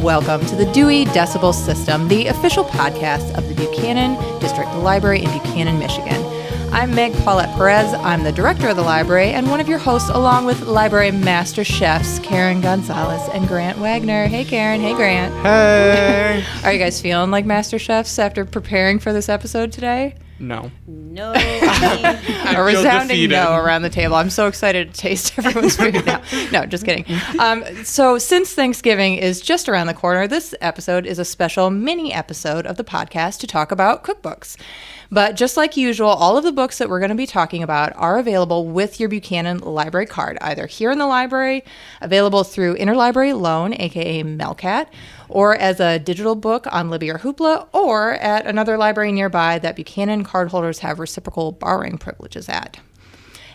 welcome to the Dewey Decibel System, the official podcast of the Buchanan District Library in Buchanan, Michigan. I'm Meg Paulette Perez. I'm the director of the library and one of your hosts, along with library master chefs Karen Gonzalez and Grant Wagner. Hey, Karen. Hey, Grant. Hey. Are you guys feeling like master chefs after preparing for this episode today? No. No. A resounding no around the table. I'm so excited to taste everyone's food now. No, just kidding. So since Thanksgiving is just around the corner, this episode is a special mini episode of the podcast to talk about cookbooks. But just like usual, all of the books that we're going to be talking about are available with your Buchanan Library card, either here in the library, available through Interlibrary Loan, aka Melcat, or as a digital book on Libby or Hoopla, or at another library nearby that Buchanan cardholders have reciprocal borrowing privileges at.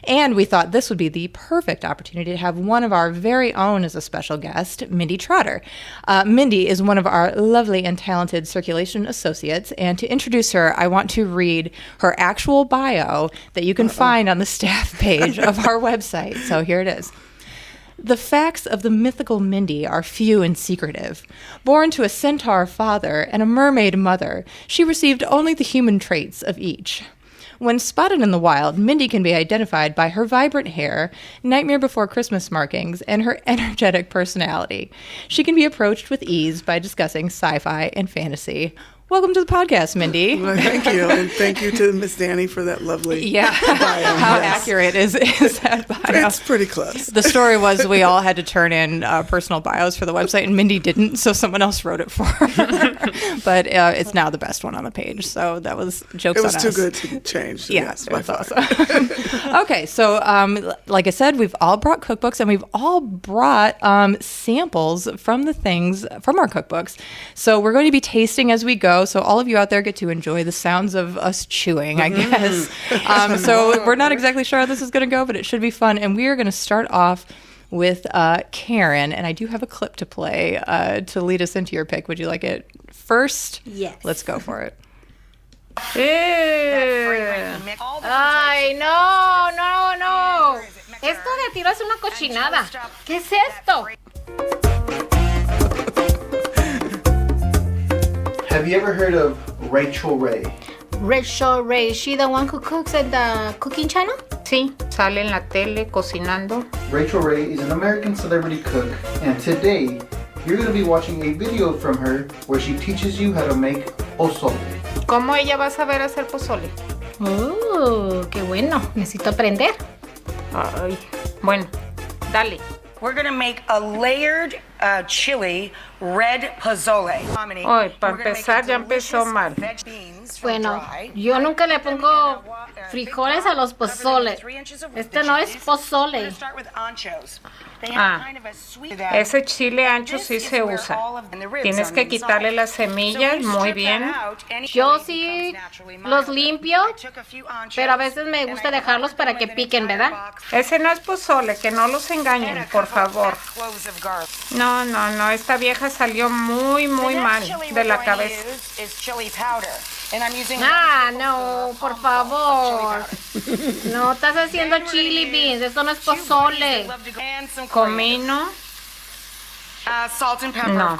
And we thought this would be the perfect opportunity to have one of our very own as a special guest, Mindi Trotter. Mindi is one of our lovely and talented circulation associates, and to introduce her, I want to read her actual bio that you can find on the staff page of our website. So here it is. The facts of the mythical Mindi are few and secretive. Born to a centaur father and a mermaid mother, she received only the human traits of each. When spotted in the wild, Mindi can be identified by her vibrant hair, Nightmare Before Christmas markings, and her energetic personality. She can be approached with ease by discussing sci-fi and fantasy. Welcome to the podcast, Mindi. Well, thank you, and thank you to Miss Danny for that lovely bio. How accurate is that bio? It's pretty close. The story was we all had to turn in personal bios for the website, and Mindi didn't, so someone else wrote it for her. But it's now the best one on the page, so that was jokes on us. It was too good to change. Yes, that's awesome. Okay, so like I said, we've all brought cookbooks, and we've all brought samples from the things from our cookbooks. So we're going to be tasting as we go. So all of you out there get to enjoy the sounds of us chewing, I guess. So we're not exactly sure how this is going to go, but it should be fun. And we are going to start off with Karen, and I do have a clip to play to lead us into your pick. Would you like it first? Yes. Let's go for it. Ay, no. Esto de tiro es una cochinada. ¿Qué es esto? Have you ever heard of Rachel Ray? Rachel Ray, is she the one who cooks at the cooking channel? Sí, sale en la tele cocinando. Rachel Ray is an American celebrity cook, and today you're going to be watching a video from her where she teaches you how to make pozole. ¿Cómo ella va a saber hacer pozole? Qué bueno. Necesito aprender. Ay, bueno, dale. We're going to make a layered chili red pozole. Ay, para empezar ya empezó mal. Bueno, yo nunca le pongo frijoles a los pozoles. Este no es pozole. Ese chile ancho sí se usa. Tienes que quitarle las semillas muy bien. Yo sí los limpio, pero a veces me gusta dejarlos para que piquen, ¿verdad? Ese no es pozole, que no los engañen, por favor. No, esta vieja salió muy mal de la cabeza. No, por favor. No, estás haciendo chili beans, esto no es pozole. Comino. No.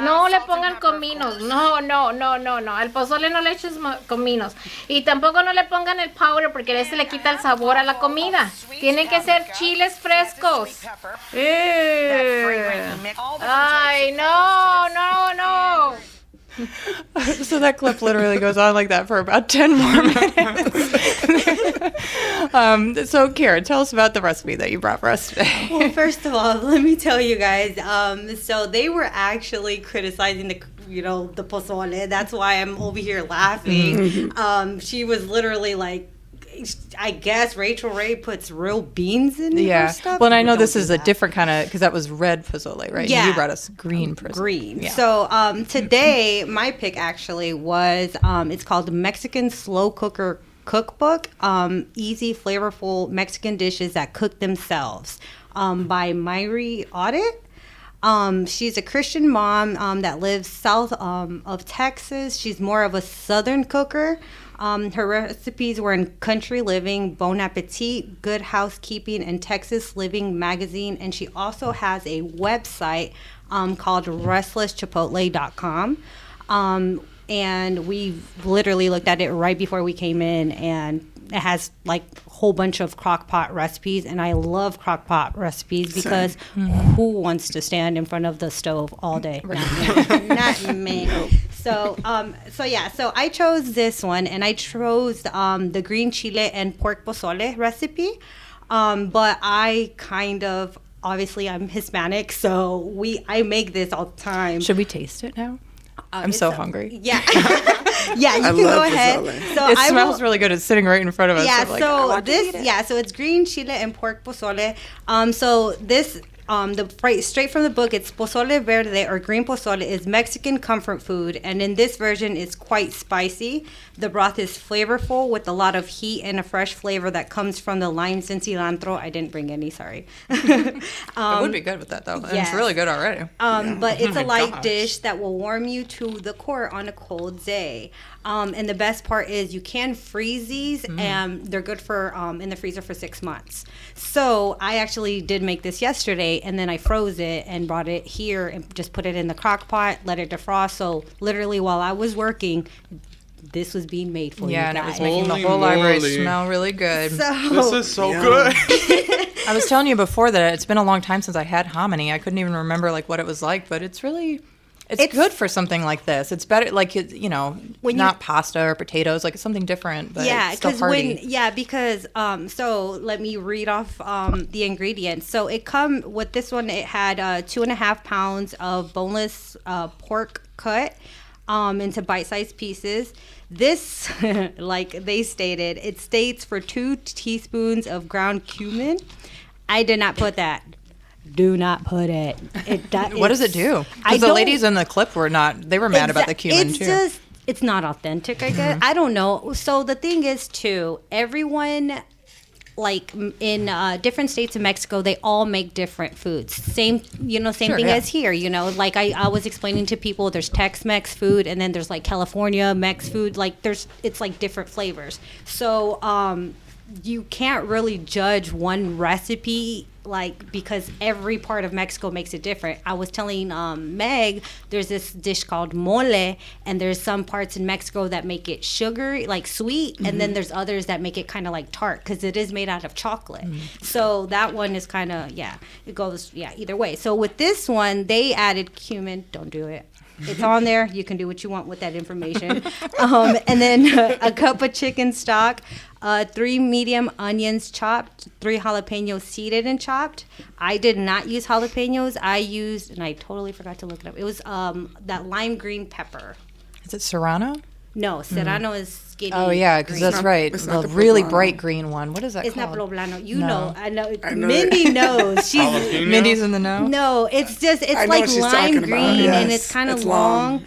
No le pongan cominos, no. Al pozole no le eches cominos. Y tampoco no le pongan el powder porque ese le quita el sabor a la comida. Tienen que ser chiles frescos. Ay, no. So that clip literally goes on like that for about 10 more minutes. So Karen, tell us about the recipe that you brought for us today. Well, first of all, let me tell you guys, so they were actually criticizing the pozole. That's why I'm over here laughing. She was literally like, I guess Rachel Ray puts real beans in her stuff. Well, and I know this is a different kind of, because that was red pozole, right? Yeah. You brought us green pozole. Green. Yeah. So today, my pick actually was, it's called the Mexican Slow Cooker Cookbook, Easy, Flavorful Mexican Dishes That Cook Themselves, by Marye Audet. She's a Christian mom that lives south of Texas. She's more of a southern cooker. Her recipes were in Country Living, Bon Appetit, Good Housekeeping, and Texas Living magazine. And she also has a website called restlesschipotle.com. And we literally looked at it right before we came in, and it has like a whole bunch of crock pot recipes, and I love crock pot recipes because who wants to stand in front of the stove all day? Not me. So I chose this one, and I chose the green chile and pork pozole recipe. But I kind of, obviously I'm Hispanic, so I make this all the time. Should we taste it now? I'm so hungry. Yeah. Yeah, you can go ahead. Pozole. So It smells really good. It's sitting right in front of us. Yeah, I'm like, I want to eat it. so it's green chile and pork pozole. So this straight from the book, it's pozole verde, or green pozole, is Mexican comfort food, and in this version it's quite spicy. The broth is flavorful with a lot of heat and a fresh flavor that comes from the limes and cilantro. I didn't bring any, sorry. It would be good with that, though. And yes. It's really good already. But it's a light dish that will warm you to the core on a cold day. And the best part is you can freeze these, and they're good for in the freezer for 6 months. So I actually did make this yesterday, and then I froze it and brought it here and just put it in the crock pot, let it defrost. So literally while I was working, this was being made for you guys. Yeah, and it was making the whole library smell really good. This is so good. I was telling you before that it's been a long time since I had hominy. I couldn't even remember like what it was like, but it's really... It's good for something like this. It's better, like, not pasta or potatoes. Like, it's something different, but it's still hearty. Because so let me read off the ingredients. So with this one, it had 2.5 pounds of boneless pork cut into bite-sized pieces. This, like they stated, it states for 2 teaspoons of ground cumin. I did not put that. Do not put it. What does it do? Because the ladies in the clip were mad about the cumin too. It's not authentic, I guess. I don't know. So the thing is too, everyone, like in different states of Mexico, they all make different foods. Same thing as here. Like I was explaining to people, there's Tex-Mex food, and then there's like California Mex food. Like it's like different flavors. So you can't really judge one recipe, like, because every part of Mexico makes it different. I was telling Meg, there's this dish called mole, and there's some parts in Mexico that make it sugary, like sweet, and then there's others that make it kind of like tart, because it is made out of chocolate. So that one is kind of, it goes, either way. So with this one, they added cumin. Don't do it. It's on there. You can do what you want with that information. And then a cup of chicken stock, 3 medium onions chopped, 3 jalapenos seeded and chopped. I did not use jalapenos. I used, and I totally forgot to look it up. It was that lime green pepper. Is it serrano? No, serrano is skinny. Oh, yeah, because that's right. The really bright green one. What is that called? It's not poblano. You No. know. I know. Mindy knows. Mindy's in the know? No, it's like lime green, and it's kind of long.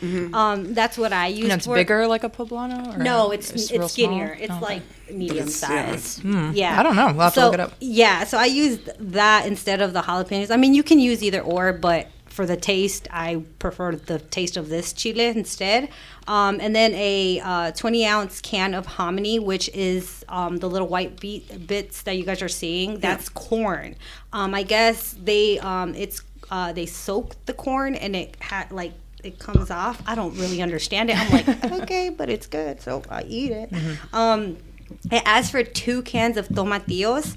That's what I use. And it's bigger like a poblano? Or no, it's real skinnier. small? It's like medium size. Yeah. I don't know. We'll have to look it up. Yeah, so I used that instead of the jalapenos. I mean, you can use either or, but for the taste, I prefer the taste of this chile instead. And then a 20-ounce can of hominy, which is the little white bits that you guys are seeing. That's corn. I guess they soak the corn, and it comes off. I don't really understand it. I'm like, okay, but it's good, so I eat it. It asks for 2 cans of tomatillos,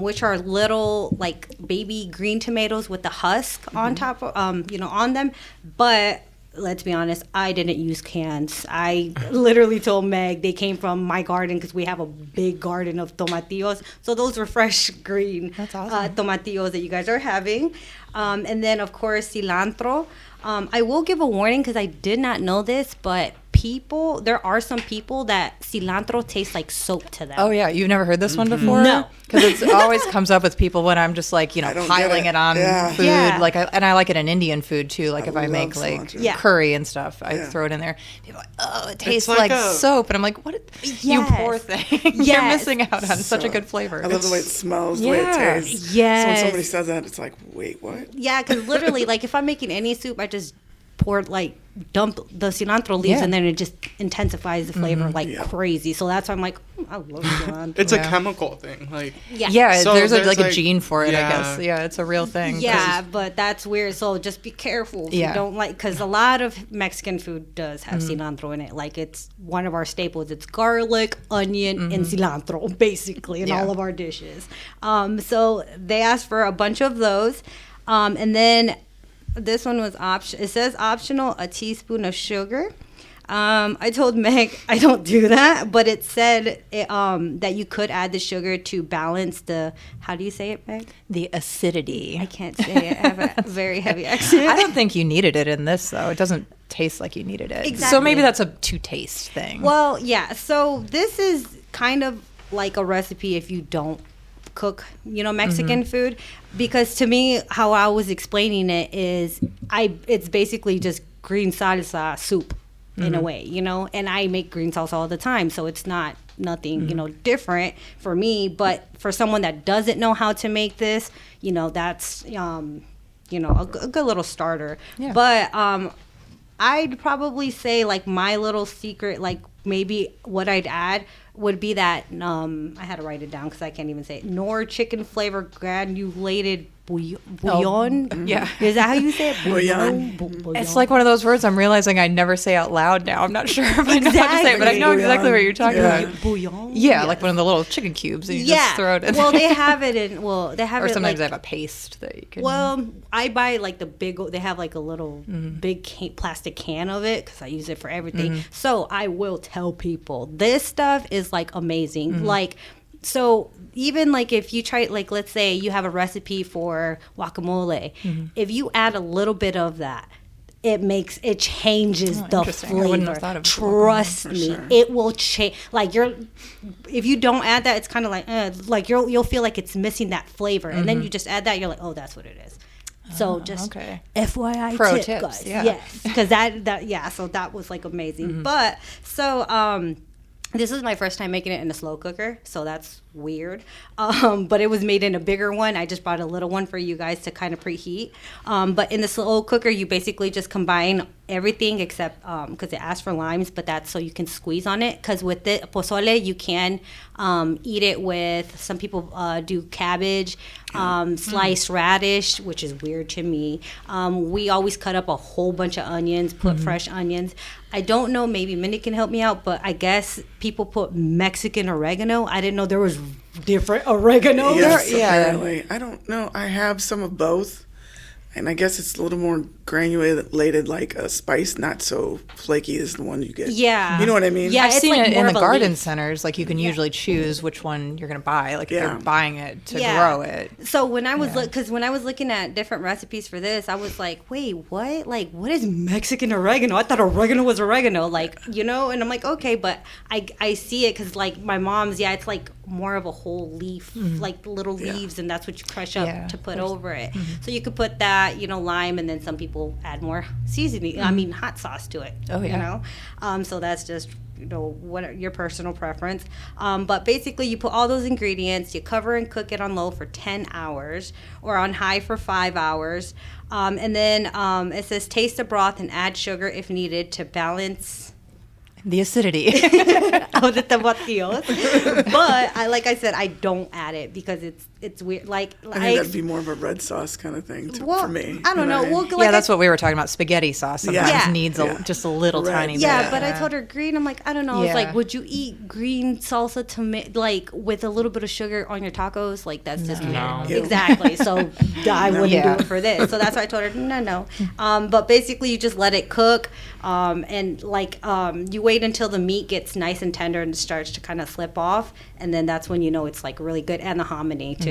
which are little like baby green tomatoes with the husk on top of, on them. But let's be honest, I didn't use cans. I literally told Meg they came from my garden because we have a big garden of tomatillos. So those were fresh green tomatillos that you guys are having. And then, of course, cilantro. I will give a warning because I did not know this, but there are some people that cilantro tastes like soap to them. Oh, yeah. You've never heard this one before? No. Because it always comes up with people when I'm just like, piling it on food. Yeah. Like, and I like it in Indian food too. Like if I make like cilantro. curry and stuff, I throw it in there. People are like, oh, it tastes like soap. And I'm like, what? You poor thing. You're missing out on such a good flavor. I love the way it smells, the way it tastes. Yes. So when somebody says that, it's like, wait, what? Yeah, because literally, like if I'm making any soup, I just dump the cilantro leaves, Yeah. and then it just intensifies the flavor crazy. So that's why I'm like, I love cilantro. It's a chemical thing. Like, So there's a like, gene for it, I guess. Yeah, it's a real thing. Yeah, but that's weird. So just be careful if you don't like, because a lot of Mexican food does have cilantro in it. Like, it's one of our staples. It's garlic, onion, and cilantro, basically, in all of our dishes. So they asked for a bunch of those. And then this one was optional. It says optional, a teaspoon of sugar. I told Meg I don't do that, but it said that you could add the sugar to balance the, how do you say it, Meg? The acidity. I can't say it. I have a very heavy accent. I don't think you needed it in this, though. It doesn't taste like you needed it. Exactly. So maybe that's a to-taste thing. Well, yeah. So this is kind of like a recipe if you don't cook, Mexican food, because to me, how I was explaining it is, it's basically just green salsa soup in a way, and I make green salsa all the time, so it's nothing, different for me. But for someone that doesn't know how to make this, that's, a good little starter. Yeah. But I'd probably say, like, my little secret, like, maybe what I'd add would be that, I had to write it down because I can't even say it, Nor chicken flavor granulated bouillon. Yeah. Is that how you say it? Bouillon. It's like one of those words I'm realizing I never say out loud now. I'm not sure if I know how to say it, but I know exactly what you're talking about. Bouillon? Yeah, like one of the little chicken cubes that you just throw it in. Well, they have it in, they have or it sometimes like, they have a paste that you can. Well, I buy like the big, they have like a little big plastic can of it because I use it for everything. So I will tell people this stuff is like amazing. Like, so even like if you try, like, let's say you have a recipe for guacamole, if you add a little bit of that, it changes the flavor. I wouldn't have thought of Trust me, sure. it will change. Like, if you don't add that, it's kind of like you'll feel like it's missing that flavor, and then you just add that, you're like, oh, that's what it is. So just FYI Pro tip, tips, guys. yeah. Yes, because so that was like amazing. But so this is my first time making it in a slow cooker, so that's weird. But it was made in a bigger one. I just brought a little one for you guys to kind of preheat. But in the slow cooker, you basically just combine everything except because it asks for limes, but that's so you can squeeze on it. Because with the pozole, you can eat it with, some people do cabbage, sliced radish, which is weird to me. We always cut up a whole bunch of onions, put fresh onions. I don't know, maybe Mindi can help me out, but I guess people put Mexican oregano. I didn't know there was different oregano. Yes, apparently. I don't know. I have some of both. And I guess it's a little more granulated, like a spice, not so flaky as the one you get. Yeah. You know what I mean? Yeah, I've it's seen like it more in of the a garden leaf. centers. Like, you can usually choose which one you're going to buy. Like, if Yeah. you're buying it to grow it. So when I was because when I was looking at different recipes for this, I was like, wait, what? Like, what is Mexican oregano? I thought oregano was oregano, like, and I'm like, okay, but I see it because, like, my mom's, it's like more of a whole leaf, like little leaves, and that's what you crush up to put over it. So you could put that, lime, and then some people add more seasoning, I mean hot sauce to it. Oh, yeah. So that's just what your personal preference. But basically you put all those ingredients, you cover and cook it on low for 10 hours or on high for 5 hours. And then it says taste the broth and add sugar if needed to balance The acidity. of the tomatillos. But like I said, I don't add it because it's weird. Like, I think that'd be more of a red sauce kind of thing for me. I don't know. Right? Well, like Yeah, that's what we were talking about. Spaghetti sauce sometimes needs just a little Right. tiny bit. Yeah, but I told her green. I'm like, I don't know. I was Yeah. like, would you eat green salsa like with a little bit of sugar on your tacos? Like, that's just weird. Exactly. So I wouldn't do it for this. So that's why I told her no. But basically, you just let it cook, and like you wait until the meat gets nice and tender and starts to kind of slip off, and then that's when you know it's like really good, and the hominy too.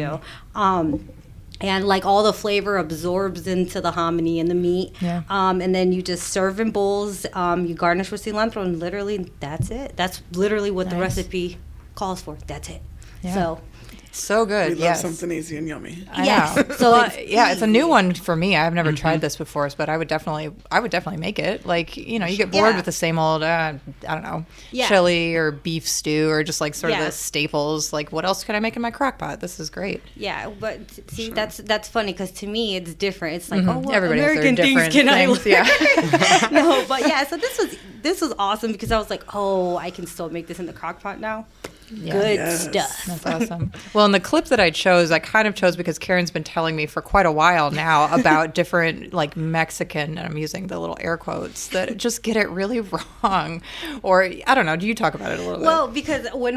And like all the flavor absorbs into the hominy and the meat. Yeah. And then you just serve in bowls. You garnish with cilantro, and literally that's it. That's literally what the recipe calls for. That's it. Yeah. So So good. We love something easy and yummy. I know. So it's a new one for me. I've never tried this before, but I would definitely make it. Like, you get bored with the same old, I don't know, chili or beef stew or just like sort of the staples. Like, what else could I make in my crock pot? This is great. Yeah, but see, that's funny because to me it's different. It's like, oh, well, everybody American has their things can different things. I No, but yeah. So this was awesome because I was like, oh, I can still make this in the crock pot now. Yeah. Good stuff. That's awesome. Well, in the clip that I kind of chose because Karen's been telling me for quite a while now about different like Mexican, and I'm using the little air quotes, that just get it really wrong. Or I don't know. Do you talk about it a little bit? Well, because when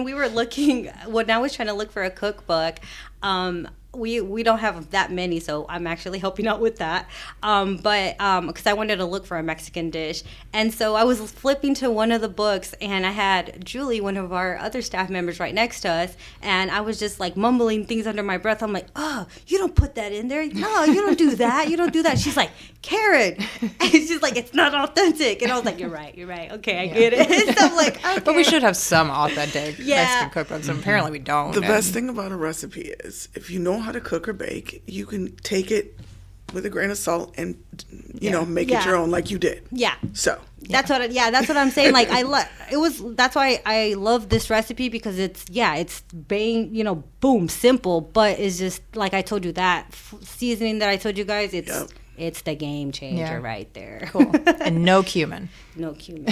I was trying to look for a cookbook, we don't have that many, so I'm actually helping out with that. But because I wanted to look for a Mexican dish, and so I was flipping to one of the books, and I had Julie, one of our other staff members, right next to us, and I was just like mumbling things under my breath. I'm like, "Oh, you don't put that in there. No, you don't do that. You don't do that." She's like, "Karen," and she's like, "It's not authentic." And I was like, "You're right. Okay, I get it." So I'm like, okay. But we should have some authentic Mexican cookbooks, and apparently we don't. The best thing about a recipe is if you know how to cook or bake, you can take it with a grain of salt and make it your own, like you did. Yeah. So that's what I'm saying. Like that's why I love this recipe because it's boom, simple, but it's just like I told you, that seasoning that I told you guys, it's the game changer right there. Cool. And no cumin. No cumin.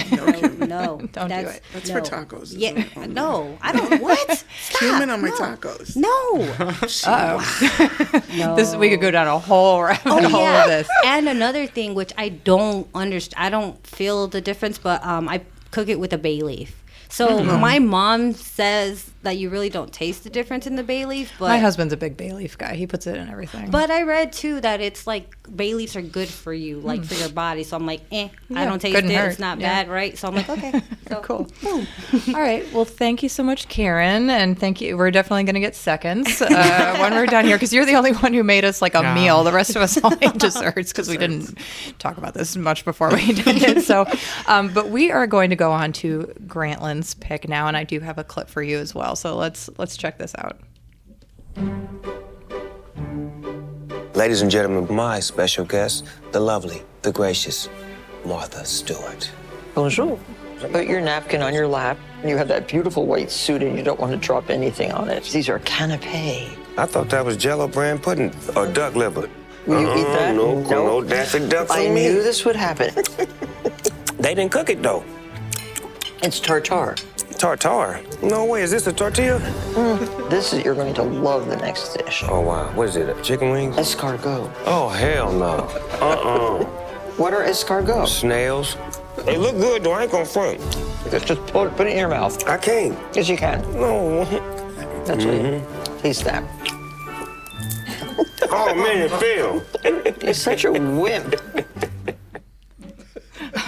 No. Don't do it. That's for tacos. Yeah. No. I don't. What? Stop. Cumin on my tacos. No. No. We could go down a whole rabbit hole of this. And another thing, which I don't understand, I don't feel the difference, but I cook it with a bay leaf. So my mom says that you really don't taste the difference in the bay leaf. But my husband's a big bay leaf guy. He puts it in everything. But I read, too, that it's like bay leaves are good for you, like for your body. So I'm like, I don't taste it. It's not bad, right? So I'm like, okay. So, cool. Boom. All right. Well, thank you so much, Karen. And thank you. We're definitely going to get seconds when we're done here because you're the only one who made us like a meal. The rest of us all ate desserts because we didn't talk about this much before we did it. So, but we are going to go on to Grantland's pick now, and I do have a clip for you as well. So let's check this out. Ladies and gentlemen, my special guest, the lovely, the gracious Martha Stewart. Bonjour. Put your napkin on your lap. You have that beautiful white suit and you don't want to drop anything on it. These are canapé. I thought that was Jell-O brand pudding or duck liver. Will you eat that? No daffy duck for me. I knew this would happen. They didn't cook it, though. It's tartare. Tartare? No way. Is this a tortilla? You're going to love the next dish. Oh, wow. What is it? Chicken wings? Escargot. Oh, hell no. What are escargots? Snails. They look good, though. I ain't gonna front. Just put it in your mouth. I can't. Yes, you can. No. That's right. Taste that. Oh, man, it fell. You're such a wimp.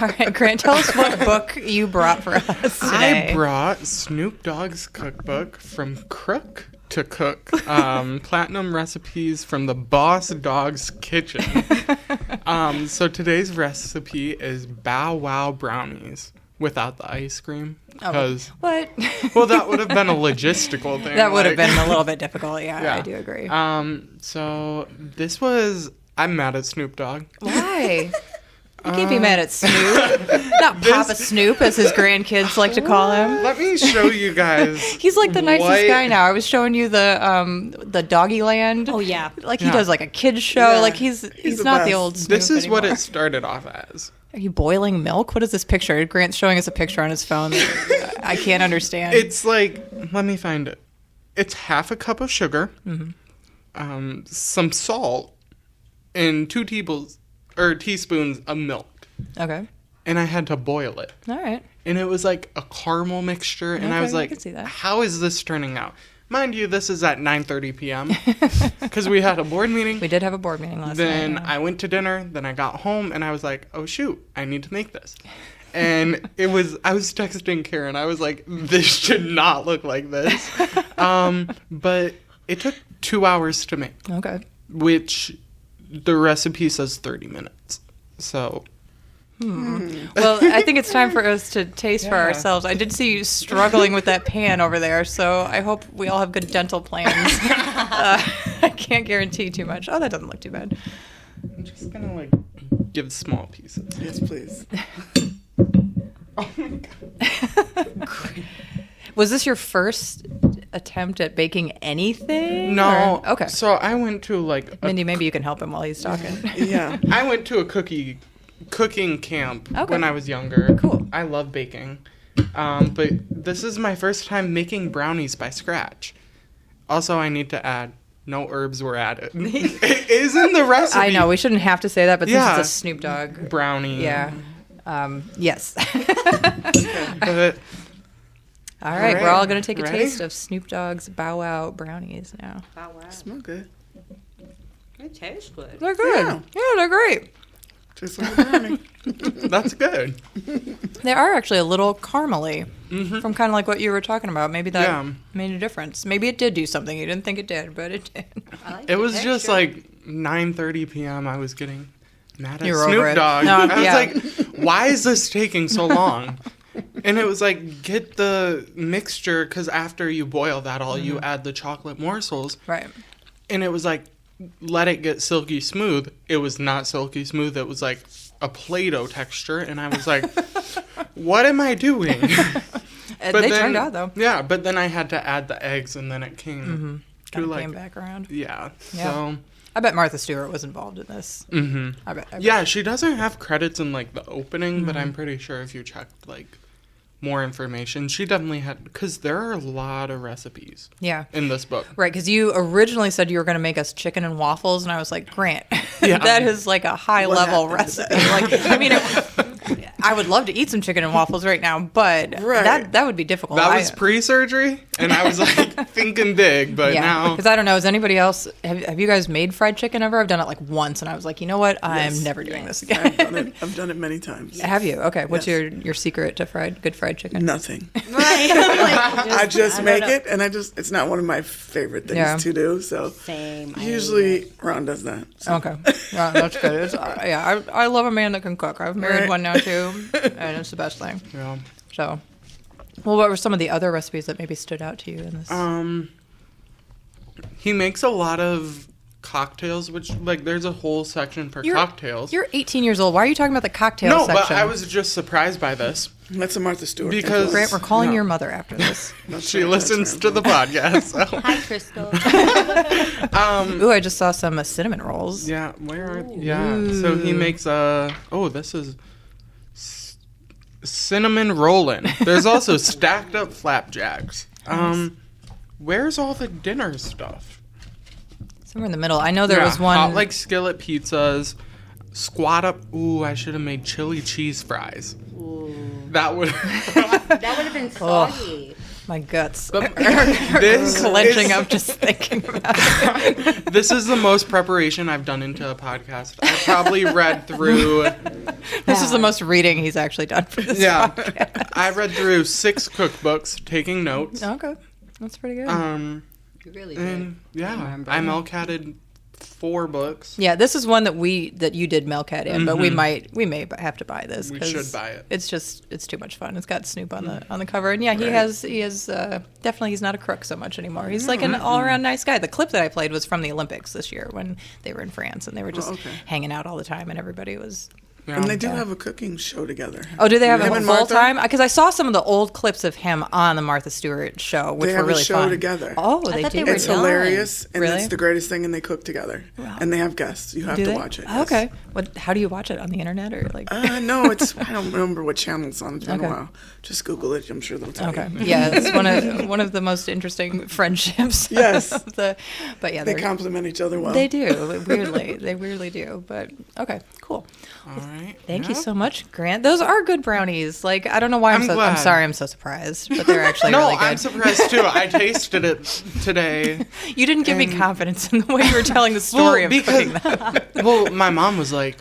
All right, Grant, tell us what book you brought for us today. I brought Snoop Dogg's cookbook, From Crook to Cook, platinum recipes from the Boss Dog's Kitchen. So today's recipe is Bow Wow brownies without the ice cream. Because what? Well, that would have been a logistical thing. That would have been a little bit difficult. Yeah, I do agree. So I'm mad at Snoop Dogg. Why? You can't be mad at Snoop. Not Papa Snoop, as his grandkids like to call him. Let me show you guys. He's like the nicest guy now. I was showing you the Doggy Land. Oh, yeah. Like he does like a kid's show. Yeah. Like he's not the old Snoop This is anymore. what it started off as. Are you boiling milk? What is this picture? Grant's showing us a picture on his phone that I can't understand. It's like, let me find it. It's half a cup of sugar, some salt, and 2 teaspoons of milk. Okay. And I had to boil it. All right. And it was like a caramel mixture. And I was like, how is this turning out? Mind you, this is at 9:30 p.m. because we had a board meeting. We did have a board meeting last night. Then I went to dinner. Then I got home and I was like, oh, shoot, I need to make this. And I was texting Karen. I was like, this should not look like this. But it took 2 hours to make. Okay. Which the recipe says 30 minutes. So Well, I think it's time for us to taste for ourselves. I did see you struggling with that pan over there, so I hope we all have good dental plans. I can't guarantee too much. Oh, that doesn't look too bad. I'm just gonna like give small pieces. Yes, please. Oh my god. Was this your first attempt at baking anything? No. Or? Okay. So I went to like Mindy, maybe you can help him while he's talking. Yeah. I went to a cooking camp Okay. when I was younger. Cool. I love baking. But this is my first time making brownies by scratch. Also, I need to add, no herbs were added. It is in the recipe. I know, we shouldn't have to say that, but since it's a Snoop Dogg brownie. Yeah. Yes. But All right, we're all going to take a Ready? taste of Snoop Dogg's Bow Wow brownies now. Oh, wow. Smell good. It tastes good. They're good. Yeah, they're great. Just like a brownie. that's good. They are actually a little caramely from kind of like what you were talking about. Maybe that made a difference. Maybe it did do something. You didn't think it did, but it did. It was just like 9:30 p.m. I was getting mad at You were over Snoop it. Dogg. No, I was yeah. like, why is this taking so long? And it was like, get the mixture, because after you boil that all, you add the chocolate morsels. Right. And it was like, let it get silky smooth. It was not silky smooth. It was like a Play-Doh texture. And I was like, what am I doing? They turned out, though. Yeah, but then I had to add the eggs, and then it came Kind of like, came back around. Yeah. Yeah. So, I bet Martha Stewart was involved in this. I bet. yeah, she doesn't have credits in like the opening, but I'm pretty sure if you checked like more information, she definitely had, because there are a lot of recipes Yeah. in this book. Right, because you originally said you were going to make us chicken and waffles, and I was like, Grant, Yeah. that is like a high-level recipe. Like, I mean, I would love to eat some chicken and waffles right now, but that would be difficult. That was pre-surgery, and I was like thinking big, but now... Because I don't know, has anybody else, have you guys made fried chicken ever? I've done it like once, and I was like, you know what? I'm never doing this again. I've done it many times. Have you? Okay, what's your secret to good fried chicken? Nothing. Right. I just make it, and it's not one of my favorite things to do. So Same. usually Ron does that. So. Okay, yeah, that's good. I love a man that can cook. I've married one now too, and it's the best thing. Yeah. So, well, what were some of the other recipes that maybe stood out to you in this? He makes a lot of cocktails, which like there's a whole section for cocktails. You're 18 years old. Why are you talking about the cocktail section? No, but I was just surprised by this. That's a Martha Stewart. Because Grant, we're calling your mother after this. She listens to the podcast. So. Hi, Crystal. Ooh, I just saw some cinnamon rolls. Yeah, where are? Yeah, so he makes this is cinnamon rollin'. There's also stacked up flapjacks. Where's all the dinner stuff? Somewhere in the middle. I know there was one. Hot like skillet pizzas, squat up. Ooh, I should have made chili cheese fries. Ooh. That would. That would have been soggy. My guts This clenching up just thinking about it. This is the most preparation I've done into a podcast. I probably read through. This is the most reading he's actually done for this podcast. I read through 6 cookbooks, taking notes. Okay, that's pretty good. You really did. Yeah, I Melcatted 4 books. Yeah, this is one that you did Melcat in, but we may have to buy this. We should buy it. It's too much fun. It's got Snoop on the cover, and yeah, he has definitely he's not a crook so much anymore. He's like an all around nice guy. The clip that I played was from the Olympics this year when they were in France and they were just hanging out all the time, and everybody was. Yeah. And they do have a cooking show together. Oh, do they have him a and full Martha? time? Because I saw some of the old clips of him on the Martha Stewart show, which They were have really a show fun. together. Oh, they thought do. they were It's done. hilarious, and Really? it's the greatest thing, and they cook together. Wow. And they have guests. You have Do to they? watch it. Oh, okay. How do you watch it on the internet or like? No, I don't remember what channel it's on. It's been Okay. a while. Just Google it. I'm sure they'll tell Okay. you. Yeah, it's one of the most interesting friendships. Yes. But yeah, They complement each other well. They do. They weirdly do. But okay, cool. All right. Thank you so much, Grant. Those are good brownies. Like I don't know why I'm glad. sorry I'm so surprised, but they're actually No, really good. I'm surprised too. I tasted it today. You didn't give me confidence in the way you were telling the story of cooking them. Well, my mom was like,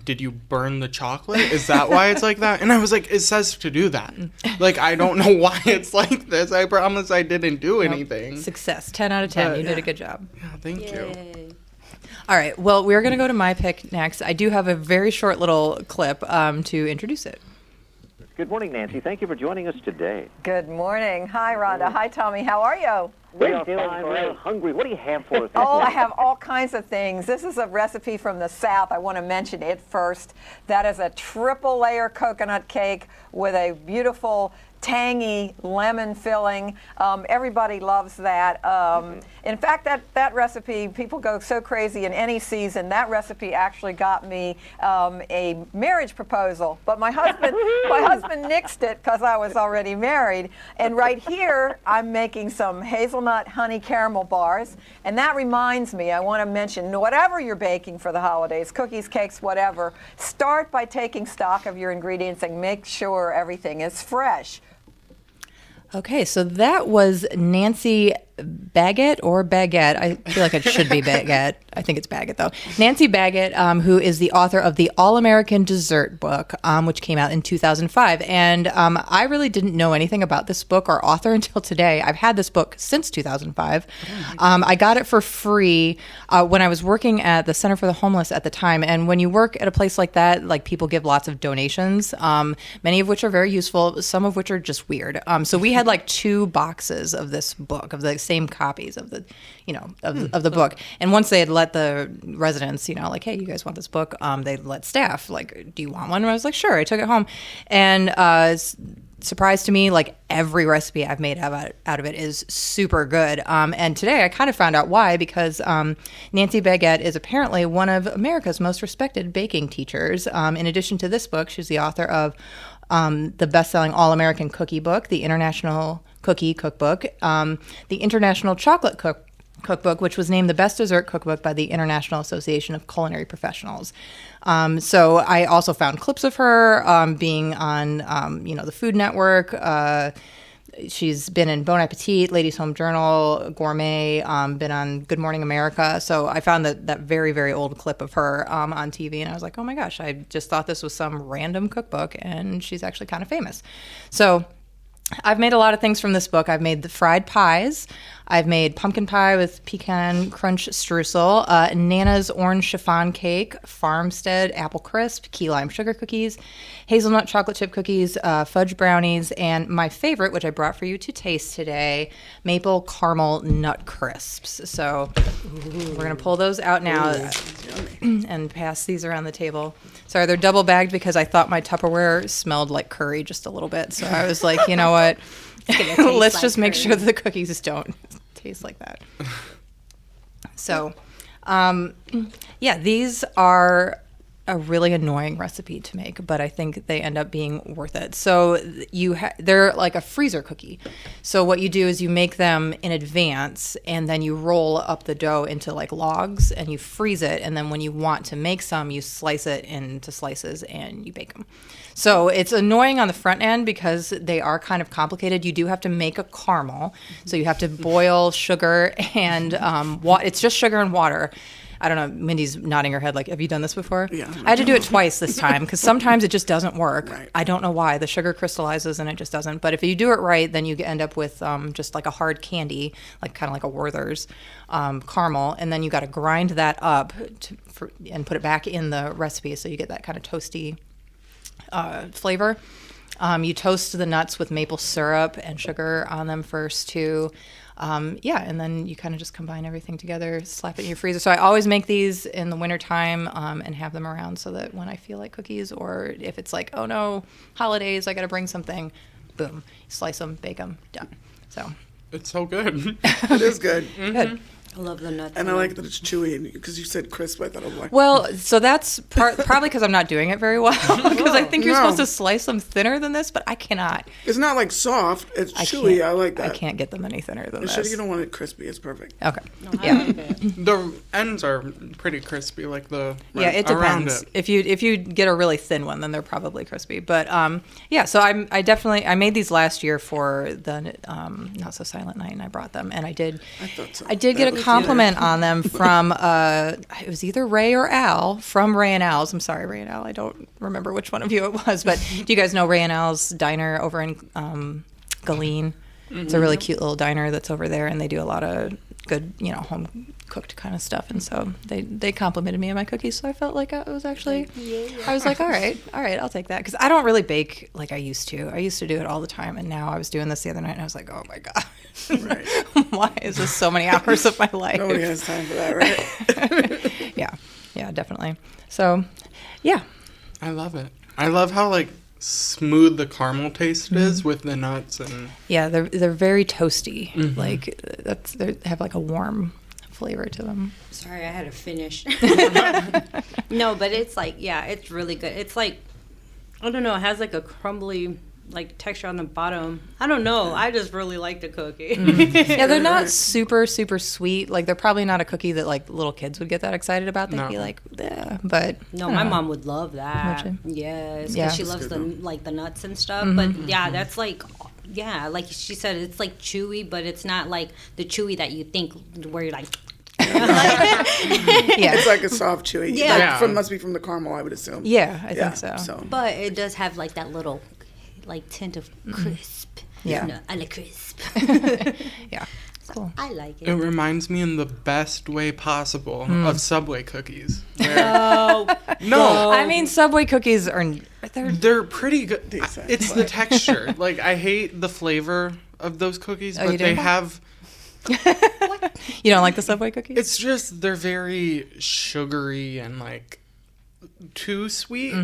did you burn the chocolate? Is that why it's like that? And I was like, it says to do that. Like, I don't know why it's like this. I promise I didn't do anything. Success. 10 out of 10. You did a good job. Yeah, thank you. All right. Well, we're going to go to my pick next. I do have a very short little clip to introduce it. Good morning, Nancy. Thank you for joining us today. Good morning. Hi, Rhonda. Hi, Tommy. How are you? We're fine. We're hungry. What do you have for us? Oh, I have all kinds of things. This is a recipe from the South. I want to mention it first. That is a triple layer coconut cake with a beautiful tangy lemon filling. Everybody loves that. In fact, that recipe, people go so crazy in any season. That recipe actually got me a marriage proposal, but my husband nixed it because I was already married. And right here, I'm making some hazelnut honey caramel bars. And that reminds me, I want to mention, whatever you're baking for the holidays, cookies, cakes, whatever, start by taking stock of your ingredients and make sure everything is fresh. Okay, so that was Nancy Baggett or Baguette. I feel like it should be Baguette. I think it's Baggett, though. Nancy Baggett, who is the author of the All-American Dessert book, which came out in 2005. And I really didn't know anything about this book or author until today. I've had this book since 2005. I got it for free when I was working at the Center for the Homeless at the time. And when you work at a place like that, like people give lots of donations, many of which are very useful, some of which are just weird. So we had like 2 boxes of this book, of the same copies of the, of the book. And once they had let the residents, like, hey, you guys want this book? They let staff, like, do you want one? And I was like, sure. I took it home. And surprise to me, like every recipe I've made out of it is super good. And today I kind of found out why, because Nancy Baggett is apparently one of America's most respected baking teachers. In addition to this book, she's the author of the best-selling All-American Cookie Book, the International Cookie Cookbook, the International Chocolate Cookbook, which was named the best dessert cookbook by the International Association of Culinary Professionals. So I also found clips of her being on, the Food Network. She's been in Bon Appetit, Ladies Home Journal, Gourmet, been on Good Morning America. So I found that very, very old clip of her on TV, and I was like, oh my gosh, I just thought this was some random cookbook, and she's actually kind of famous. So I've made a lot of things from this book. I've made the fried pies. I've made pumpkin pie with pecan crunch streusel, Nana's orange chiffon cake, Farmstead apple crisp, key lime sugar cookies, hazelnut chocolate chip cookies, fudge brownies, and my favorite, which I brought for you to taste today, maple caramel nut crisps. So we're going to pull those out now and pass these around the table. Sorry, they're double bagged because I thought my Tupperware smelled like curry just a little bit. So I was like, you know what? Let's just make sure that the cookies don't taste like that. So, these are a really annoying recipe to make, but I think they end up being worth it. So they're like a freezer cookie. So what you do is you make them in advance, and then you roll up the dough into like logs, and you freeze it. And then when you want to make some, you slice it into slices and you bake them. So it's annoying on the front end because they are kind of complicated. You do have to make a caramel. So you have to boil sugar and it's just sugar and water. I don't know, Mindy's nodding her head like, have you done this before? Yeah. I had to do it twice this time because sometimes it just doesn't work. Right. I don't know why. The sugar crystallizes and it just doesn't. But if you do it right, then you end up with just like a hard candy, like kind of like a Werther's caramel. And then you got to grind that up and put it back in the recipe so you get that kind of toasty flavor. You toast the nuts with maple syrup and sugar on them first too. And then you kind of just combine everything together, slap it in your freezer. So I always make these in the wintertime and have them around so that when I feel like cookies, or if it's like, oh no, holidays, I got to bring something, boom, slice them, bake them, done. So it's so good. It is good. Good. I love the nuts. And I like that it's chewy, because you said crisp. I thought I was like... Well, so that's probably because I'm not doing it very well. Because I think you're supposed to slice them thinner than this, but I cannot. It's not like soft. It's chewy. I like that. I can't get them any thinner than this. You don't want it crispy. It's perfect. Okay. No, Yeah. The ends are pretty crispy, like the it depends. If you get a really thin one, then they're probably crispy. But so I made these last year for the Not So Silent Night, and I brought them, and I did get a compliment on them from it was either Ray or Al from Ray and Al's. I'm sorry, Ray and Al. I don't remember which one of you it was, but do you guys know Ray and Al's diner over in Galeen? Mm-hmm. It's a really cute little diner that's over there, and they do a lot of good, home cooked kind of stuff. And so they complimented me on my cookies. So I felt like it was actually, I was like, all right, I'll take that. Because I don't really bake like I used to. I used to do it all the time. And now I was doing this the other night and I was like, oh my God. Right. Why is this so many hours of my life? Nobody has time for that, right? Yeah, definitely. So, yeah. I love it. I love how, like, smooth the caramel taste is with the nuts. And yeah, they're very toasty. Like, they have, like, a warm flavor to them. Sorry, I had to finish. No, but it's like, it's really good. It's like, I don't know, it has like a crumbly like texture on the bottom. I don't know. I just really like the cookie. Yeah, they're not super, super sweet. Like, they're probably not a cookie that like little kids would get that excited about. They'd be like, but no, my mom would love that. Yes, because she loves the nuts and stuff. But yeah, that's like, like she said, it's like chewy, but it's not like the chewy that you think where you're like. It's like a soft chewy. Must be from the caramel, I would assume. I think so. But it does have like that little like tint of crisp. I like crisp. Cool. I like it. It reminds me in the best way possible of Subway cookies. No. I mean, Subway cookies they're pretty good. Decent. It's the texture. Like, I hate the flavor of those cookies, but they have. You don't like the Subway cookies? It's just they're very sugary and like too sweet,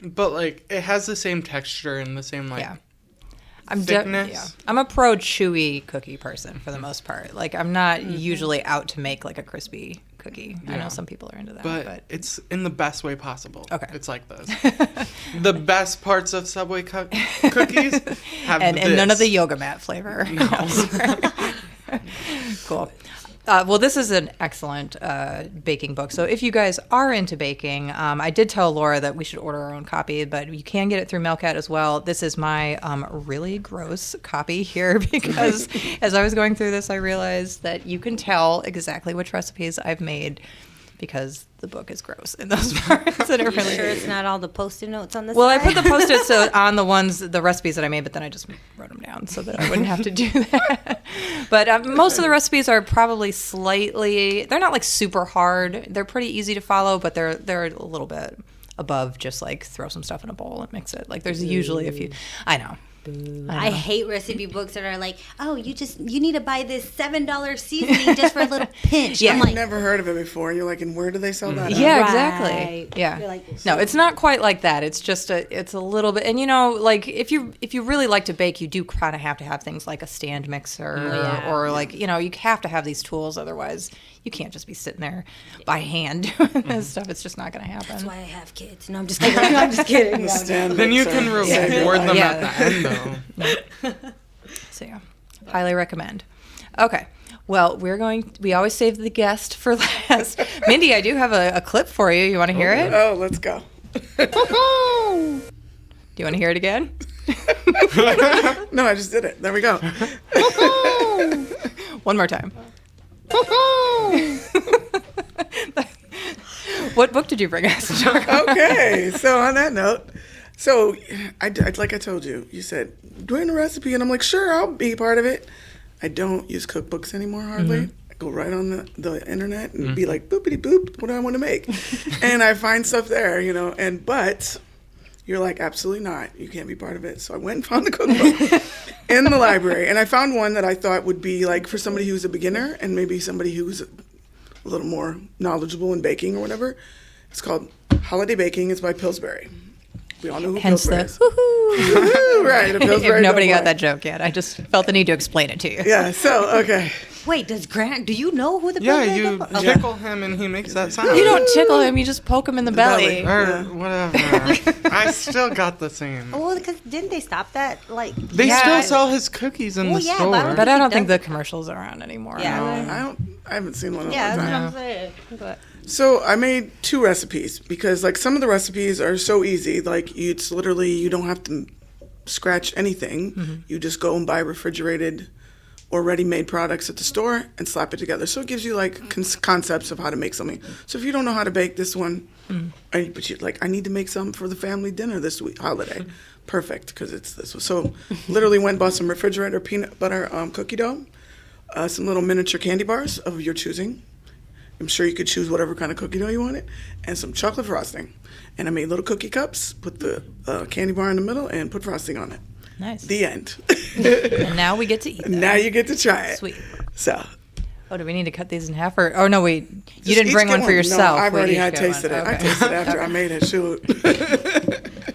but like it has the same texture and the same like thickness. I'm a pro chewy cookie person for the most part. Like, I'm not usually out to make like a crispy cookie. I know some people are into that, but it's in the best way possible. Okay, it's like this. The best parts of Subway cookies have and none of the yoga mat flavor. No. Cool. Well, this is an excellent baking book. So if you guys are into baking, I did tell Laura that we should order our own copy, but you can get it through Mailcat as well. This is my really gross copy here because as I was going through this, I realized that you can tell exactly which recipes I've made because the book is gross in those parts. And Sure, it's not all the Post-it notes on the Well, side? I put the Post-its on the recipes that I made, but then I just wrote them down so that I wouldn't have to do that. But most of the recipes are probably they're not like super hard. They're pretty easy to follow, but they're a little bit above just like throw some stuff in a bowl and mix it. Like, there's usually a few. I know. I hate recipe books that are like, oh, you need to buy this $7 seasoning just for a little pinch. Yeah, I've never heard of it before. And you're like, and where do they sell that? Yeah, exactly. Yeah. Like, no, it's not quite like that. It's just it's a little bit. And like if you really like to bake, you do kind of have to have things like a stand mixer or like you have to have these tools. Otherwise, you can't just be sitting there by hand doing this stuff. It's just not going to happen. That's why I have kids. No, I'm just kidding. I'm just kidding. Then you can reward them at the end, though. So highly recommend. Okay, well, we always save the guest for last. Mindi, I do have a clip for you. You want to hear it? Oh, let's go. Do you want to hear it again? No, I just did it. There we go. One more time. What book did you bring us? Okay, so on that note, like I told you, you said, doing a recipe, and I'm like, sure, I'll be part of it. I don't use cookbooks anymore, hardly. I go right on the internet and be like, boopity boop, what do I want to make? And I find stuff there, but you're like, absolutely not. You can't be part of it. So I went and found the cookbook in the library, and I found one that I thought would be like for somebody who's a beginner and maybe somebody who's a little more knowledgeable in baking or whatever. It's called Holiday Baking. It's by Pillsbury. We all know who Pillsbury is. Woohoo! Right, Pillsbury. If nobody got that joke yet, I just felt the need to explain it to you. Yeah, so, okay. Wait, do you know who the Pillsbury is? Yeah, you tickle him and he makes that sound. You don't tickle him, you just poke him in the belly. Or whatever. I still got the same. Well, because didn't they stop that? They still sell his cookies in the store. But I don't think the commercials are around anymore. Yeah, I haven't seen one in a long that's time. what I'm saying. But. So I made 2 recipes because some of the recipes are so easy. It's literally, you don't have to scratch anything. You just go and buy refrigerated or ready-made products at the store and slap it together. So it gives you concepts of how to make something. So if you don't know how to bake this one, but you're like, I need to make some for the family dinner this week, holiday. Perfect, because it's this one. So literally went and bought some refrigerator peanut butter cookie dough. some little miniature candy bars of your choosing. I'm sure you could choose whatever kind of cookie dough you wanted, and some chocolate frosting. And I made little cookie cups, put the candy bar in the middle, and put frosting on it. Nice. The end. And now we get to eat them. Now you get to try it. Sweet. So. Oh, do we need to cut these in half? Or oh no, wait. You didn't bring one for yourself. No, I've already had tasted it. Okay. I tasted it after I made it. Shoot.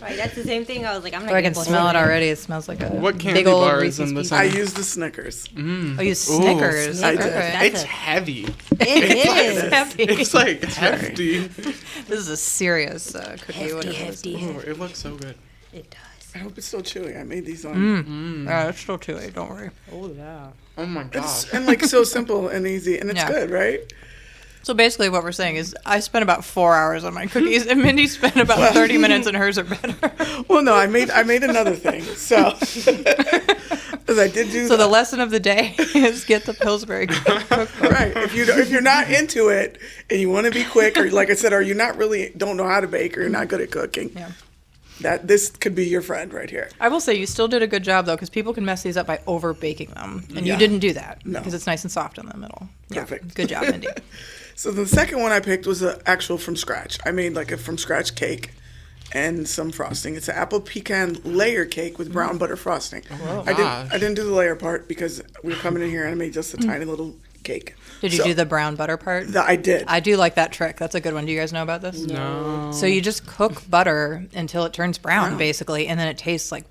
Right, that's the same thing. I was like, I'm not. I can smell it already. It smells like a what candy big old bar Reese's is in this? Piece. I use the Snickers. Oh, you use Snickers. I did. Okay. It's heavy. It is. It's heavy. It's like hefty. This is a serious cookie. Hefty. Oh, it looks so good. It does. I hope it's still chewy. I made these on. Yeah, it's still chewy. Don't worry. Oh yeah. Oh my god. And like so simple and easy, and it's good, right? So basically what we're saying is I spent about 4 hours on my cookies and Mindy spent about 30 minutes and hers are better. Well, no, I made another thing. So, because I did do. So the lesson of the day is get the Pillsbury cookbook. Right. If you're not into it and you want to be quick, or like I said, or you don't know how to bake, or you're not good at cooking. Yeah. That this could be your friend right here. I will say you still did a good job, though, because people can mess these up by over baking them. And you didn't do that. No. Because it's nice and soft in the middle. Perfect. Yeah. Good job, Mindy. So the second one I picked was an actual from scratch. I made like a from scratch cake and some frosting. It's an apple pecan layer cake with brown butter frosting. Oh, I didn't do the layer part because we were coming in here and I made just a tiny little cake. Did you do the brown butter part? I did. I do like that trick. That's a good one. Do you guys know about this? No. So you just cook butter until it turns brown, basically, and then it tastes like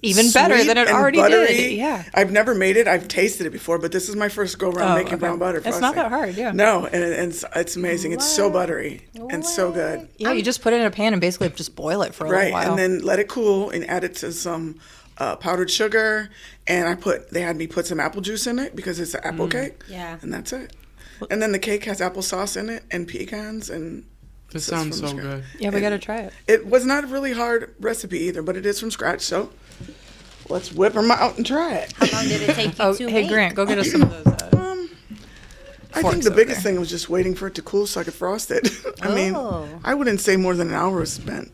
even better than it already did. Yeah. I've never made it. I've tasted it before, but this is my first go around making brown butter frosting. It's not that hard, yeah. No, and it's amazing. It's so buttery and so good. Yeah, you just put it in a pan and basically just boil it for a little while. Right, and then let it cool and add it to some powdered sugar. And they had me put some apple juice in it because it's an apple cake. Yeah. And that's it. And then the cake has applesauce in it and pecans and. This sounds so good. Yeah, we got to try it. It was not a really hard recipe either, but it is from scratch, so let's whip them out and try it. How long did it take you to hey, make? Grant, go get us some of those. I think the biggest thing was just waiting for it to cool so I could frost it. I mean, I wouldn't say more than an hour was spent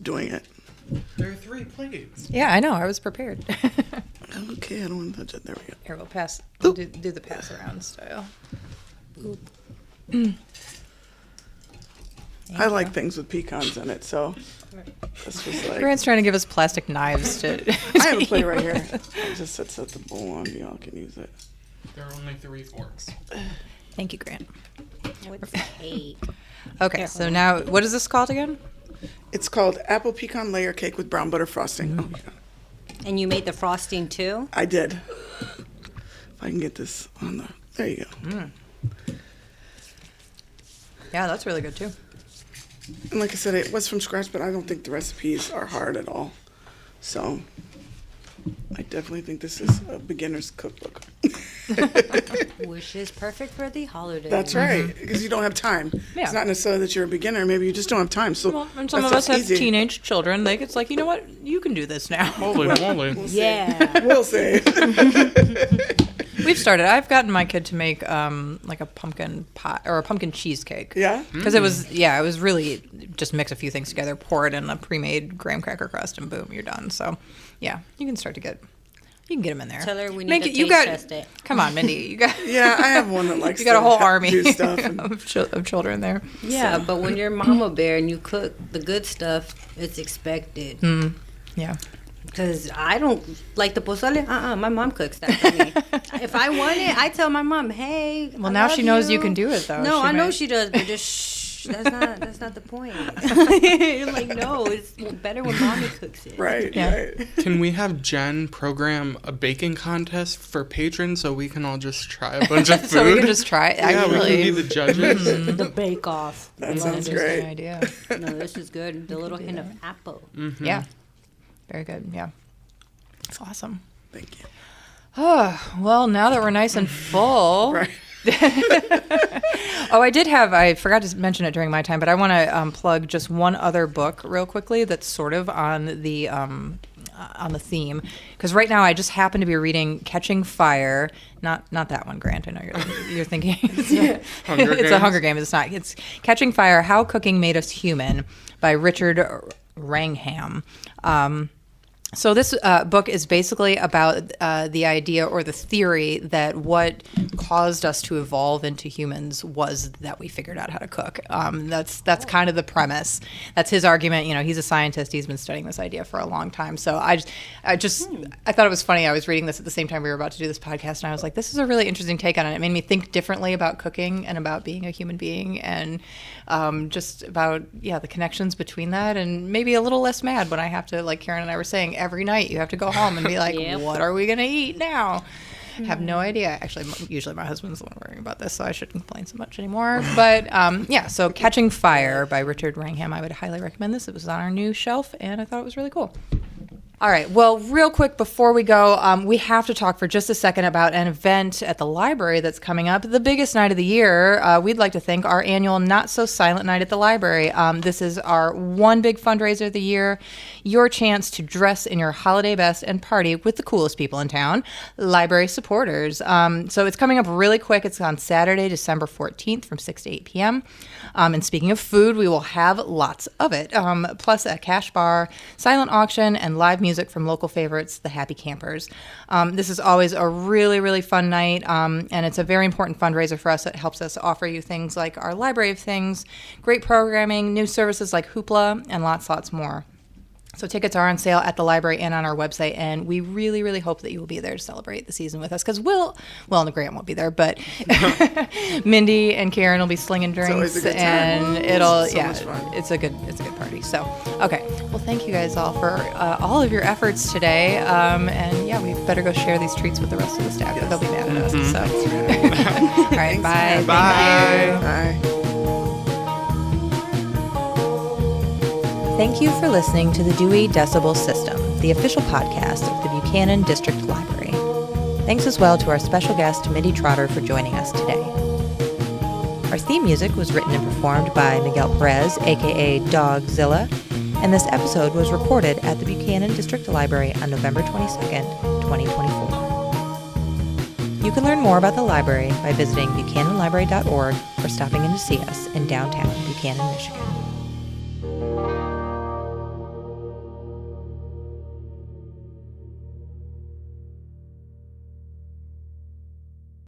doing it. There are 3 plates. Yeah, I know. I was prepared. Okay, I don't want to touch it. There we go. Here, we'll pass. We'll do the pass around style. I like things with pecans in it, so this was like. Grant's trying to give us plastic knives to. I have a plate right here. It just sits at the bowl on. Y'all can use it. There are only 3 forks. Thank you, Grant. With cake. Okay, so now what is this called again? It's called apple pecan layer cake with brown butter frosting. Mm-hmm. Oh, And you made the frosting too? I did. If I can get this on the. There you go. Yeah, that's really good too. And like I said, it was from scratch, but I don't think the recipes are hard at all. So I definitely think this is a beginner's cookbook. Which is perfect for the holidays. That's right, because you don't have time. Yeah. It's not necessarily that you're a beginner. Maybe you just don't have time. So And some of us have teenage children. It's like, you know what? You can do this now. Holy moly. Yeah. We'll see. We've started. I've gotten my kid to make like a pumpkin pie or a pumpkin cheesecake. Yeah? Because it was really just mix a few things together, pour it in a pre-made graham cracker crust, and boom, you're done. So, yeah, you can start to get them in there. Tell her we need to taste test it. Come on, Mindy. You got. Yeah, I have one that likes. You got a whole army do stuff of children there. Yeah, but when you're mama bear and you cook the good stuff, it's expected. Yeah. Because I don't like the pozole. My mom cooks that for me. If I want it, I tell my mom, hey. Well, now she knows you can do it, though. No, I know she does, but just shh. That's not the point. You're like, no, it's better when mommy cooks it. Right, Yeah. right. Can we have Jen program a baking contest for patrons so we can all just try a bunch of food? So we can just try it. Yeah, we Actually. can be the judges. The bake off. That sounds Interesting great. idea. No, this is good. The little hint of apple. Yeah. Very good. Yeah. It's awesome. Thank you. Oh, well, now that we're nice and full. Right. I forgot to mention it during my time, but I want to plug just one other book real quickly that's sort of on the theme. Because right now I just happen to be reading Catching Fire. Not that one, Grant. I know you're thinking. It's a Hunger Games. It's not. It's Catching Fire, How Cooking Made Us Human by Richard Wrangham. So this book is basically about the idea or the theory that what caused us to evolve into humans was that we figured out how to cook. That's kind of the premise. That's his argument. You know, he's a scientist. He's been studying this idea for a long time. So I thought it was funny. I was reading this at the same time we were about to do this podcast, and I was like, this is a really interesting take on it. It made me think differently about cooking and about being a human being, and just about the connections between that, and maybe a little less mad when I have to, like Karen and I were saying, every night you have to go home and be like, what are we going to eat now? Have no idea. Actually, usually my husband's the one worrying about this, so I shouldn't complain so much anymore. But so Catching Fire by Richard Wrangham, I would highly recommend this. It was on our new shelf, and I thought it was really cool. All right. Well, real quick before we go, we have to talk for just a second about an event at the library that's coming up. The biggest night of the year, we'd like to think, our annual Not So Silent Night at the library. This is our one big fundraiser of the year, your chance to dress in your holiday best and party with the coolest people in town, library supporters. So it's coming up really quick. It's on Saturday, December 14th from 6 to 8 p.m. And speaking of food, we will have lots of it, plus a cash bar, silent auction, and live music from local favorites, the Happy Campers. This is always a really, really fun night, and it's a very important fundraiser for us. It helps us offer you things like our library of things, great programming, new services like Hoopla, and lots more. So tickets are on sale at the library and on our website, and we really, really hope that you will be there to celebrate the season with us, because and Grant won't be there, but Mindy and Karen will be slinging drinks, and it's a good party. So, okay, well, thank you guys all for all of your efforts today, and we better go share these treats with the rest of the staff. They'll be mad at us. So, all right, bye. Bye. Thank you for listening to the Dewey Decibel System, the official podcast of the Buchanan District Library. Thanks as well to our special guest, Mindi Trotter, for joining us today. Our theme music was written and performed by Miguel Perez, a.k.a. Dogzilla, and this episode was recorded at the Buchanan District Library on November 22nd, 2024. You can learn more about the library by visiting buchananlibrary.org or stopping in to see us in downtown Buchanan, Michigan.